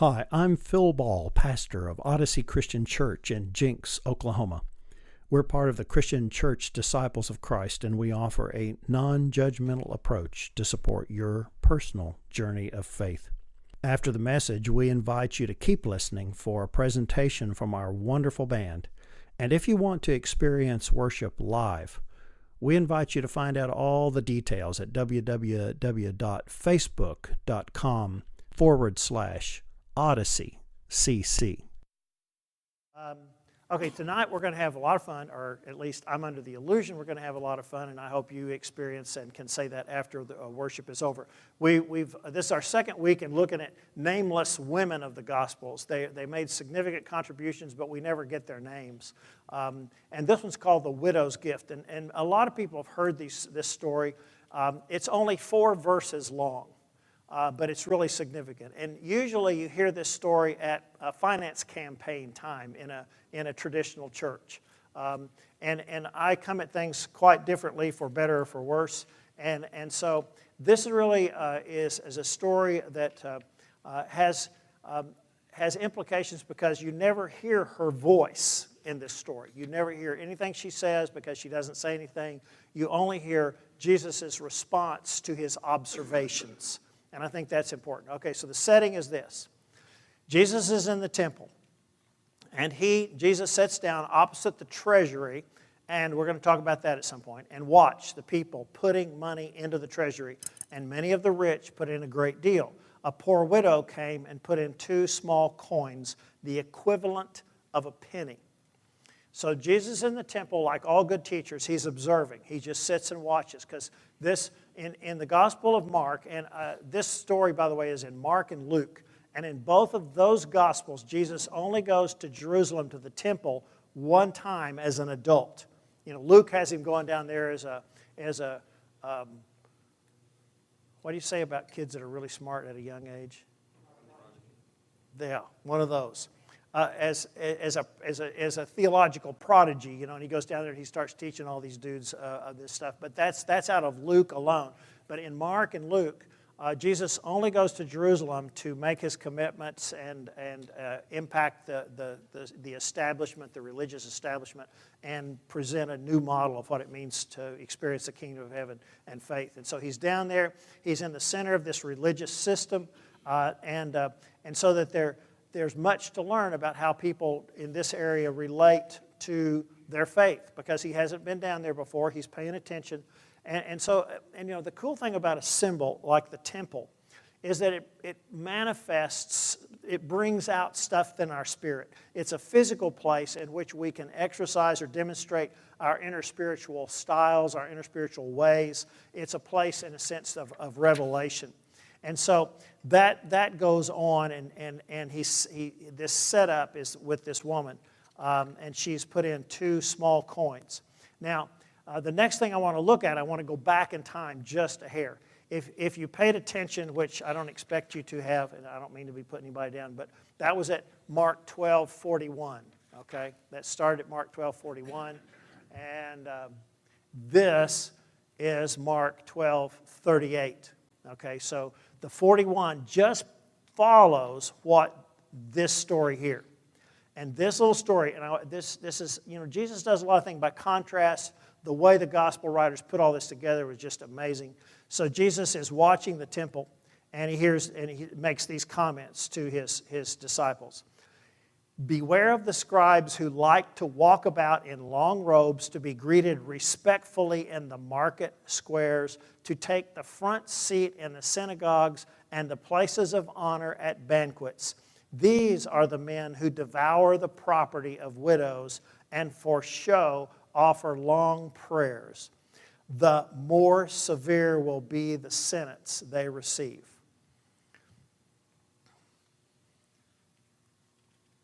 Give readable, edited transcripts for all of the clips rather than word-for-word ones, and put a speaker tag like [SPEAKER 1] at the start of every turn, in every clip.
[SPEAKER 1] Hi, I'm Phil Ball, pastor of Odyssey Christian Church in Jenks, Oklahoma. We're part of the Christian Church Disciples of Christ, and we offer a non-judgmental approach to support your personal journey of faith. After the message, we invite you to keep listening for a presentation from our wonderful band. And if you want to experience worship live, we invite you to find out all the details at www.facebook.com/Odyssey CC.
[SPEAKER 2] Okay, tonight we're going to have a lot of fun, or at least I'm under the illusion we're going to have a lot of fun, and I hope you experience and can say that after the worship is over. This is our second week in looking at nameless women of the Gospels. They made significant contributions, but we never get their names. And this one's called The Widow's Gift, and a lot of people have heard this story. It's only 4 verses long. But it's really significant. And usually you hear this story at a finance campaign time in a traditional church. And I come at things quite differently, for better or for worse. And so this really is a story that has implications because you never hear her voice in this story. You never hear anything she says because she doesn't say anything. You only hear Jesus' response to his observations. And I think that's important. Okay, so the setting is this. Jesus is in the temple. And Jesus sits down opposite the treasury, and we're going to talk about that at some point, and watch the people putting money into the treasury. And many of the rich put in a great deal. A poor widow came and put in 2 small coins, the equivalent of a penny. So Jesus in the temple, like all good teachers, he's observing. He just sits and watches, because this, in the Gospel of Mark, and this story, by the way, is in Mark and Luke, and in both of those Gospels, Jesus only goes to Jerusalem, to the temple, one time as an adult. You know, Luke has him going down there as a what do you say about kids that are really smart at a young age? Yeah, one of those. As a theological prodigy, you know, and he goes down there and he starts teaching all these dudes this stuff. But that's out of Luke alone. But in Mark and Luke, Jesus only goes to Jerusalem to make his commitments and impact the establishment, the religious establishment, and present a new model of what it means to experience the kingdom of heaven and faith. And so he's down there. He's in the center of this religious system, and so that there's much to learn about how people in this area relate to their faith, because he hasn't been down there before. He's paying attention. And so you know, the cool thing about a symbol like the temple is that it manifests, it brings out stuff in our spirit. It's a physical place in which we can exercise or demonstrate our inner spiritual styles, our inner spiritual ways. It's a place, in a sense, of revelation. And so that goes on, and this setup is with this woman, and she's put in 2 small coins. Now, the next thing I want to look at, I want to go back in time just a hair. If you paid attention, which I don't expect you to have, and I don't mean to be putting anybody down, but that was at Mark 12:41. Okay, that started at Mark 12:41, and this is Mark 12:38. Okay, so the 41 just follows what this story here. And this little story, and this is, you know, Jesus does a lot of things by contrast. The way the gospel writers put all this together was just amazing. So Jesus is watching the temple, and he makes these comments to his disciples. Beware of the scribes who like to walk about in long robes, to be greeted respectfully in the market squares, to take the front seat in the synagogues and the places of honor at banquets. These are the men who devour the property of widows and for show offer long prayers. The more severe will be the sentence they receive.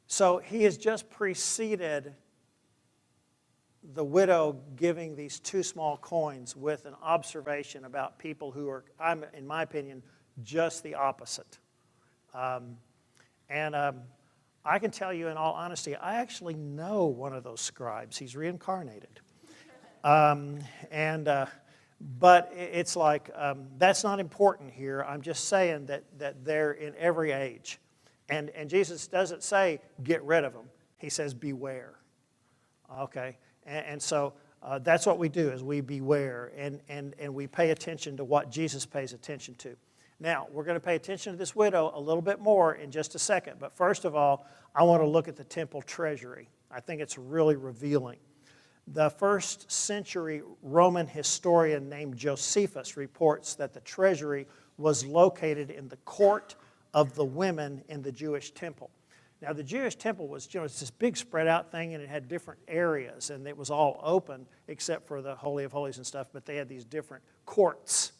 [SPEAKER 2] So he has just preceded the widow giving these 2 small coins with an observation about people who are, in my opinion, just the opposite. I can tell you in all honesty, I actually know one of those scribes. He's reincarnated. But it's like, that's not important here. I'm just saying that they're in every age. And Jesus doesn't say, get rid of them. He says, beware. Okay? And so that's what we do, is we beware, and we pay attention to what Jesus pays attention to. Now, we're going to pay attention to this widow a little bit more in just a second. But first of all, I want to look at the temple treasury. I think it's really revealing. The first century Roman historian named Josephus reports that the treasury was located in the court of the women in the Jewish temple. Now, the Jewish temple was, it's this big spread out thing, and it had different areas, and it was all open except for the Holy of Holies and stuff, but they had these different courts.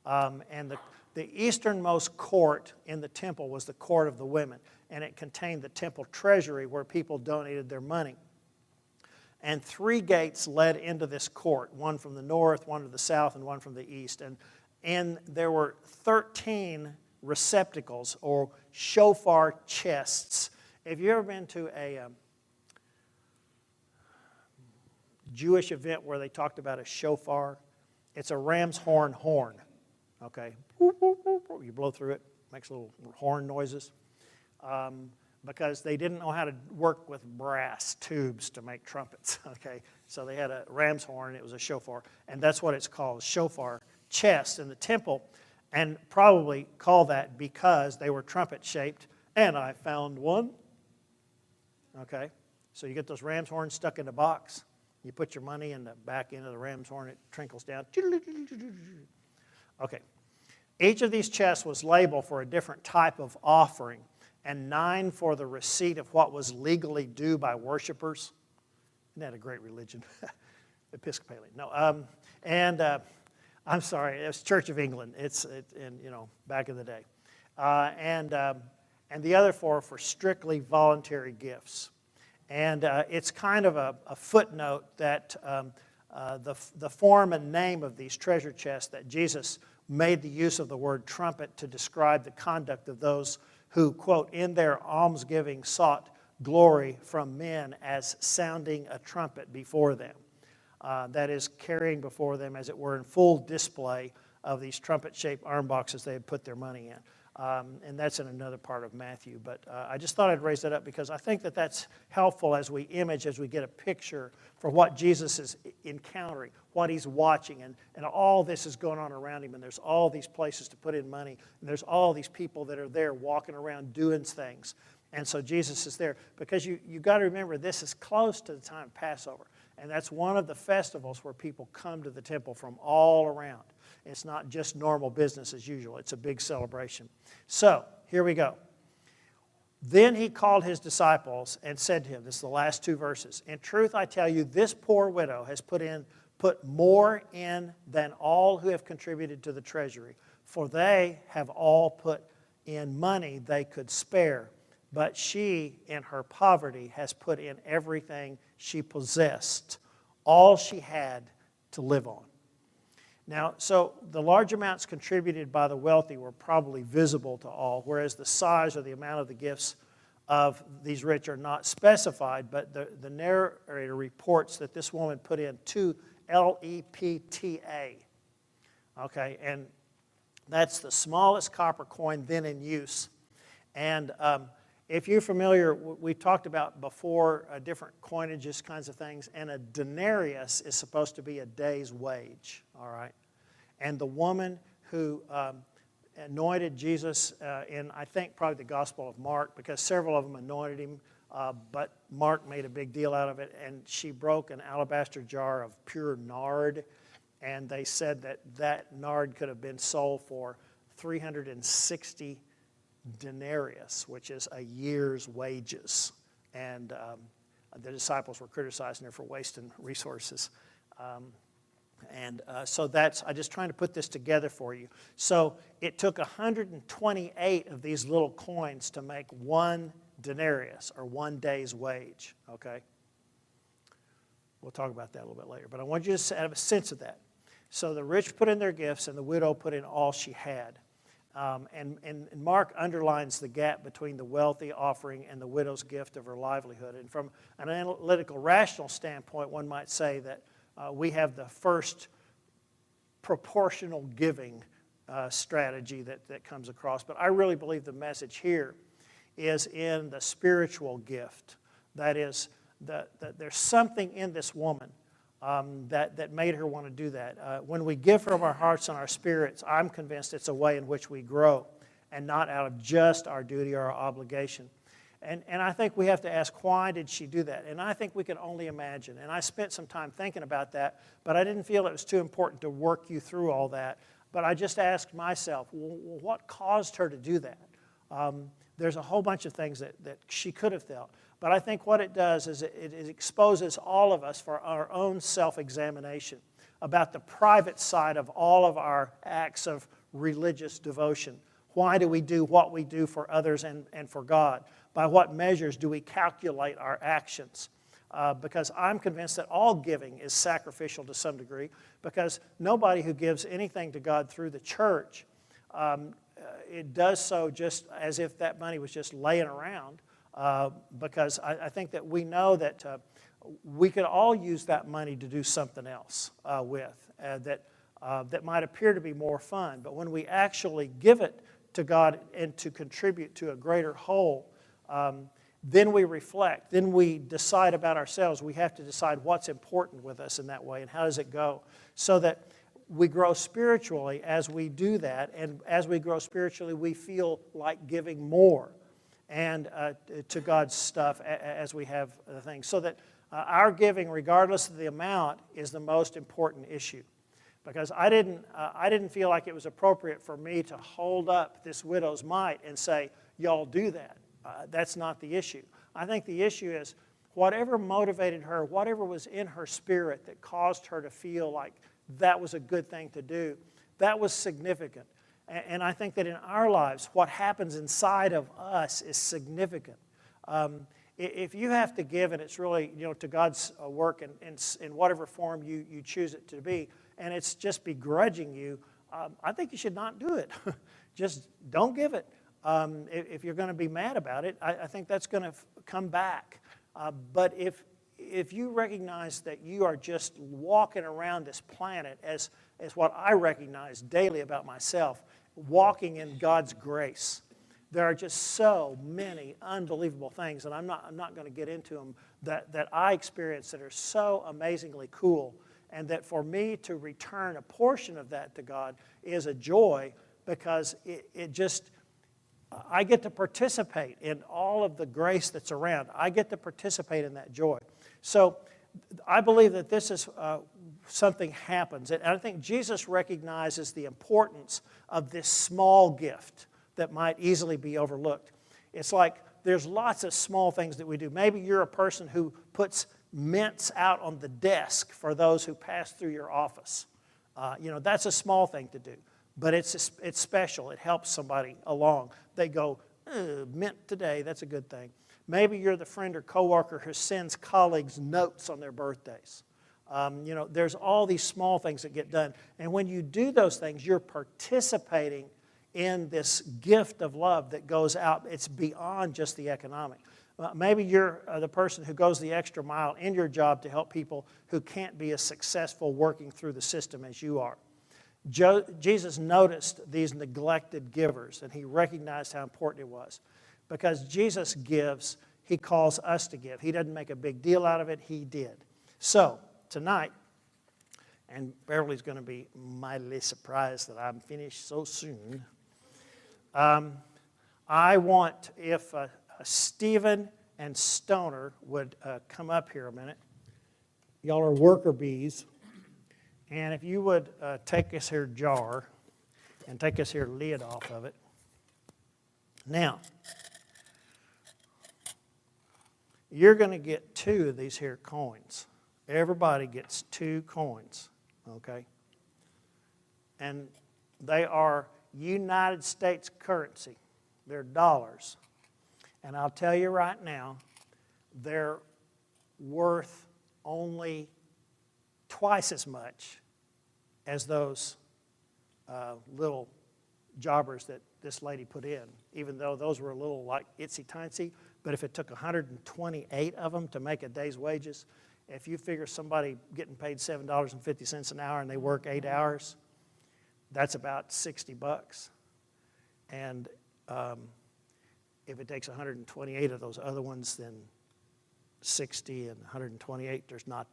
[SPEAKER 2] And the easternmost court in the temple was the court of the women, and it contained the temple treasury where people donated their money. And 3 gates led into this court, one from the north, one to the south, and one from the east. And there were 13 receptacles or shofar chests. Have you ever been to a Jewish event where they talked about a shofar? It's a ram's horn, okay? You blow through it, makes little horn noises. Because they didn't know how to work with brass tubes to make trumpets, okay? So they had a ram's horn, it was a shofar, and that's what it's called, shofar chest in the temple, and probably called that because they were trumpet-shaped, and I found one. Okay, so you get those ram's horns stuck in a box. You put your money in the back end of the ram's horn, it trickles down. Okay, each of these chests was labeled for a different type of offering, and 9 for the receipt of what was legally due by worshipers. Isn't that a great religion? Episcopalian. No, I'm sorry, it's Church of England. It's back in the day. And the other 4 for strictly voluntary gifts. And it's kind of a footnote that the form and name of these treasure chests, that Jesus made the use of the word trumpet to describe the conduct of those who, quote, in their almsgiving sought glory from men as sounding a trumpet before them. That is, carrying before them, as it were, in full display of these trumpet-shaped arm boxes they had put their money in. And that's in another part of Matthew. But I just thought I'd raise that up because I think that that's helpful as we get a picture for what Jesus is encountering, what he's watching. And all this is going on around him. And there's all these places to put in money. And there's all these people that are there walking around doing things. And so Jesus is there. Because you got to remember, this is close to the time of Passover. And that's one of the festivals where people come to the temple from all around. It's not just normal business as usual. It's a big celebration. So, here we go. Then he called his disciples and said to him, this is the last 2 verses, in truth I tell you, this poor widow has put more in than all who have contributed to the treasury, for they have all put in money they could spare. But she, in her poverty, has put in everything she possessed, all she had to live on. Now, so the large amounts contributed by the wealthy were probably visible to all, whereas the size or the amount of the gifts of these rich are not specified, but the narrator reports that this woman put in 2 lepta. Okay, and that's the smallest copper coin then in use. And if you're familiar, we talked about before different coinages, kinds of things, and a denarius is supposed to be a day's wage, all right? And the woman who anointed Jesus in, I think, probably the Gospel of Mark, because several of them anointed him, but Mark made a big deal out of it, and she broke an alabaster jar of pure nard, and they said that nard could have been sold for 360 denarius, which is a year's wages. And the disciples were criticizing her for wasting resources. So that's, I'm just trying to put this together for you. So it took 128 of these little coins to make 1 denarius, or 1 day's wage, okay? We'll talk about that a little bit later. But I want you to have a sense of that. So the rich put in their gifts, and the widow put in all she had. And Mark underlines the gap between the wealthy offering and the widow's gift of her livelihood. And from an analytical, rational standpoint, one might say that we have the first proportional giving strategy that comes across. But I really believe the message here is in the spiritual gift. That is, that there's something in this woman that made her want to do that. When we give from our hearts and our spirits, I'm convinced it's a way in which we grow and not out of just our duty or our obligation. And I think we have to ask, why did she do that? And I think we can only imagine. And I spent some time thinking about that, but I didn't feel it was too important to work you through all that. But I just asked myself, well, what caused her to do that? There's a whole bunch of things that she could have felt. But I think what it does is it exposes all of us for our own self-examination about the private side of all of our acts of religious devotion. Why do we do what we do for others and for God? By what measures do we calculate our actions? Because I'm convinced that all giving is sacrificial to some degree, because nobody who gives anything to God through the church, it does so just as if that money was just laying around, because I think that we know that we could all use that money to do something else with that might appear to be more fun. But when we actually give it to God and to contribute to a greater whole, then we reflect, then we decide about ourselves. We have to decide what's important with us in that way and how does it go, so that we grow spiritually as we do that, and as we grow spiritually we feel like giving more and to God's stuff as we have the things, so that our giving, regardless of the amount, is the most important issue. Because I didn't feel like it was appropriate for me to hold up this widow's mite and say, y'all do that. That's not the issue. I think the issue is whatever motivated her, whatever was in her spirit that caused her to feel like that was a good thing to do, that was significant. And I think that in our lives, what happens inside of us is significant. If you have to give, and it's really to God's work in whatever form you choose it to be, and it's just begrudging you, I think you should not do it. Just don't give it. If you're going to be mad about it, I think that's going to come back. But if you recognize that you are just walking around this planet as what I recognize daily about myself, walking in God's grace, there are just so many unbelievable things, and I'm not going to get into them, that I experience that are so amazingly cool, and that for me to return a portion of that to God is a joy, because it just, I get to participate in all of the grace that's around. I get to participate in that joy. So I believe that this is something happens. And I think Jesus recognizes the importance of this small gift that might easily be overlooked. It's like there's lots of small things that we do. Maybe you're a person who puts mints out on the desk for those who pass through your office. That's a small thing to do. But it's special. It helps somebody along. They go, mint today, that's a good thing. Maybe you're the friend or coworker who sends colleagues notes on their birthdays. There's all these small things that get done. And when you do those things, you're participating in this gift of love that goes out. It's beyond just the economic. Maybe you're the person who goes the extra mile in your job to help people who can't be as successful working through the system as you are. Jesus noticed these neglected givers, and he recognized how important it was. Because Jesus gives, he calls us to give. He doesn't make a big deal out of it, he did. So, tonight, and Beverly's going to be mightily surprised that I'm finished so soon, I want, if Stephen and Stoner would come up here a minute. Y'all are worker bees. And if you would take this here jar and take this here lid off of it. Now, you're going to get 2 of these here coins. Everybody gets 2 coins, okay? And they are United States currency. They're dollars. And I'll tell you right now, they're worth only twice as much as those little jobbers that this lady put in, even though those were a little like itsy-titsy. But if it took 128 of them to make a day's wages, if you figure somebody getting paid $7.50 an hour and they work 8 hours, that's about $60. And If it takes 128 of those other ones, then 60 and 128, there's not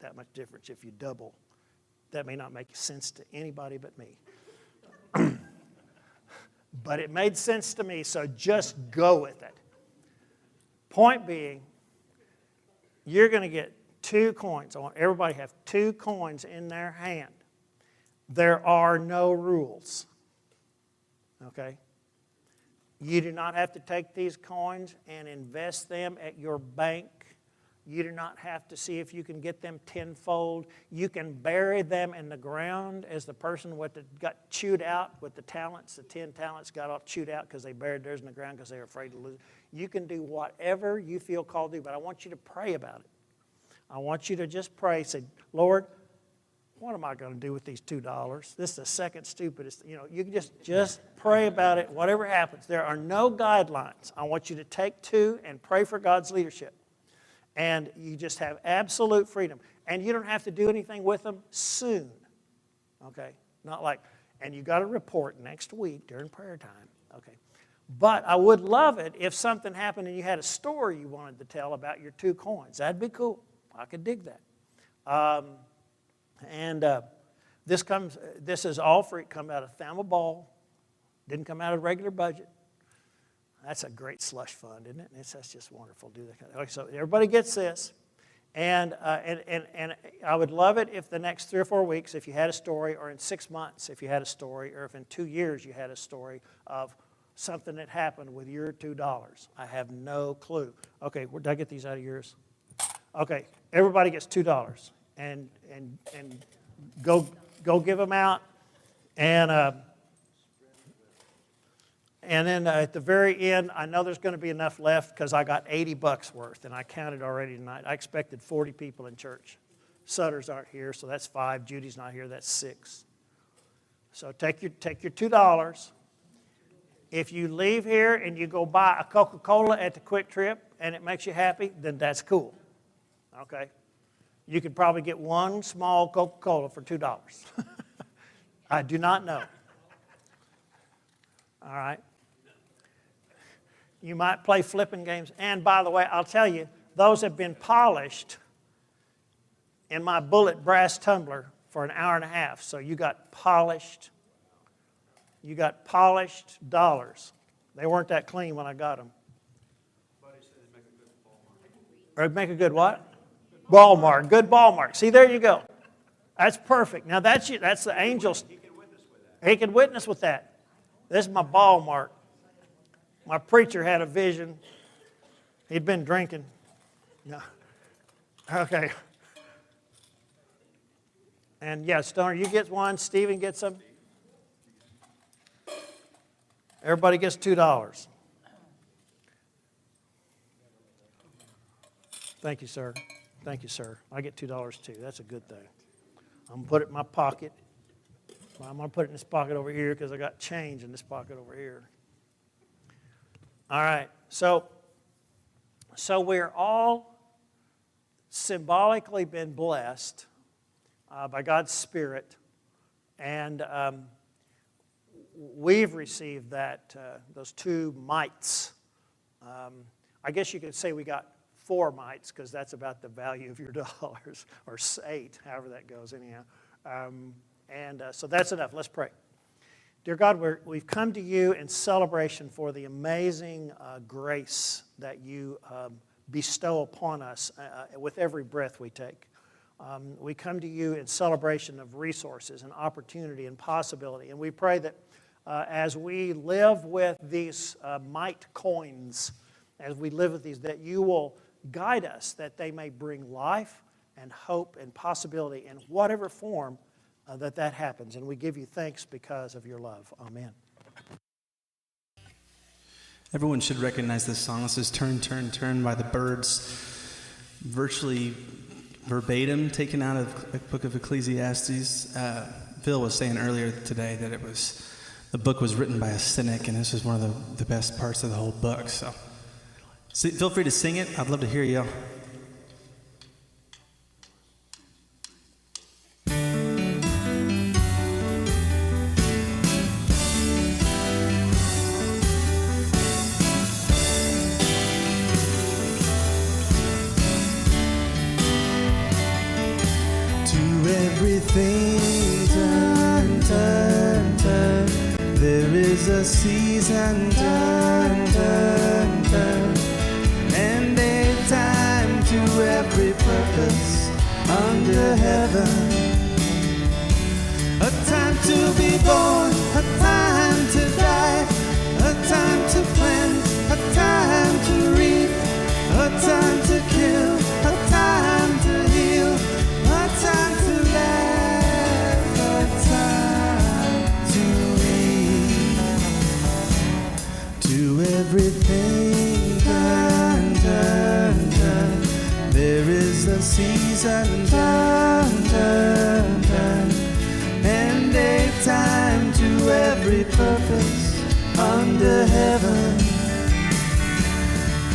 [SPEAKER 2] that much difference if you double. That may not make sense to anybody but me. But it made sense to me, so just go with it. Point being, you're going to get 2 coins. I want everybody to have 2 coins in their hand. There are no rules. Okay? You do not have to take these coins and invest them at your bank. You do not have to see if you can get them tenfold. You can bury them in the ground as the person got chewed out with the talents. The 10 talents got all chewed out because they buried theirs in the ground because they were afraid to lose. You can do whatever you feel called to do, but I want you to pray about it. I want you to just pray. Say, Lord, what am I going to do with these $2? This is the second stupidest. You can just pray about it, whatever happens. There are no guidelines. I want you to take 2 and pray for God's leadership. And you just have absolute freedom. And you don't have to do anything with them soon. Okay? Not like, and you got to report next week during prayer time. Okay? But I would love it if something happened and you had a story you wanted to tell about your 2 coins. That'd be cool. I could dig that. This is all free. It come out of Thelma Ball. Didn't come out of regular budget. That's a great slush fund, isn't it? That's just wonderful. Do that kind of. Okay, so everybody gets this, and I would love it if the next 3 or 4 weeks, if you had a story, or in 6 months, if you had a story, or if in 2 years you had a story of something that happened with your $2. I have no clue. Okay, did I get these out of yours? Okay, everybody gets $2, and go give them out, and then at the very end, I know there's going to be enough left because I got $80 worth, and I counted already tonight. I expected 40 people in church. Sutters aren't here, so that's 5. Judy's not here, that's 6. So take your $2. If you leave here and you go buy a Coca-Cola at the Quick Trip and it makes you happy, then that's cool. Okay? You could probably get 1 small Coca-Cola for $2. I do not know. All right? You might play flipping games. And by the way, I'll tell you, those have been polished in my bullet brass tumbler for an hour and a half. So you got polished dollars. They weren't that clean when I got them.
[SPEAKER 3] Buddy said it'd make a good ball mark.
[SPEAKER 2] Or it'd make a good what? Ball mark. Good ball mark. See, there you go. That's perfect. Now that's the angels.
[SPEAKER 3] He can witness with that.
[SPEAKER 2] He can witness with that. This is my ball mark. My preacher had a vision. He'd been drinking. No. Okay. And yeah, Stoner, you get one. Stephen gets them. Everybody gets $2. Thank you, sir. Thank you, sir. I get $2 too. That's a good thing. I'm going to put it in my pocket. I'm going to put it in this pocket over here because I got change in this pocket over here. All right. So we're all symbolically been blessed by God's Spirit, and we've received those 2 mites. I guess you could say we got 4 mites because that's about the value of your dollars, or 8, however that goes anyhow. So that's enough. Let's pray. Dear God, we've come to you in celebration for the amazing grace that you bestow upon us with every breath we take. We come to you in celebration of resources and opportunity and possibility. And we pray that as we live with these mite coins, as we live with these, that you will guide us, that they may bring life and hope and possibility in whatever form that happens. And we give you thanks because of your love. Amen.
[SPEAKER 4] Everyone should recognize this song. This is Turn, Turn, Turn by the Byrds, virtually verbatim taken out of the book of Ecclesiastes. Phil was saying earlier today that the book was written by a cynic, and this is one of the best parts of the whole book. So feel free to sing it. I'd love to hear you. everything turn, turn, turn. There is a season, turn, turn, turn. And a time to every purpose under heaven. A time to be born, a time to die, a time to plant, a time to reap, a time to kill, a time to heal, a time to laugh, a time to weep. To everything turn, turn, turn. There is a season, turn, turn, turn. And a time to every purpose under heaven.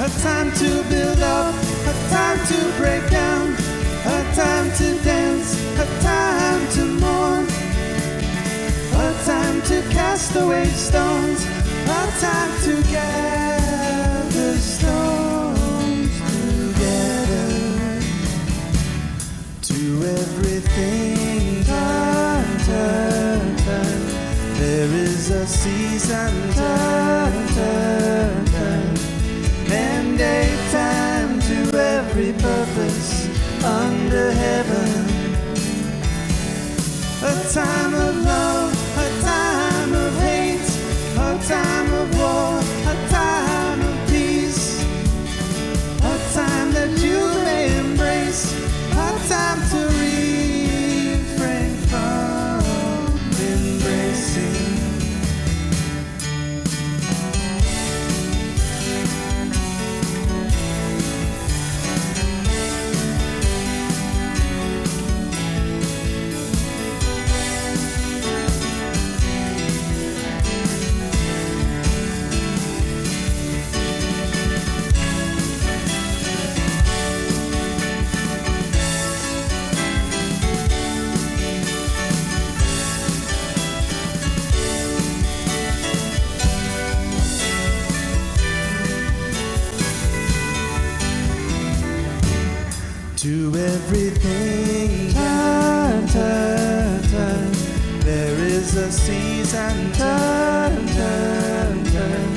[SPEAKER 4] A time to build up, a time to break down, a time to dance, a time to mourn, a time to cast away stones, a time to gather stones together. To everything turn, turn, turn. There is a season, turn, turn, turn. And a time to every purpose under heaven. A time of love, a time of hate, a time of war, a time of peace, a time that you may embrace, a time to refrain from embracing. To everything turn, turn, turn. There is a season, turn, turn, turn.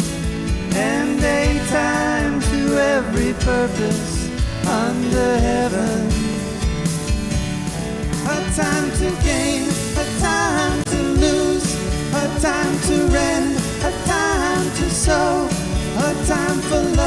[SPEAKER 4] And a time to every purpose under heaven. A time to gain, a time to lose, a time to rend, a time to sow, a time for love.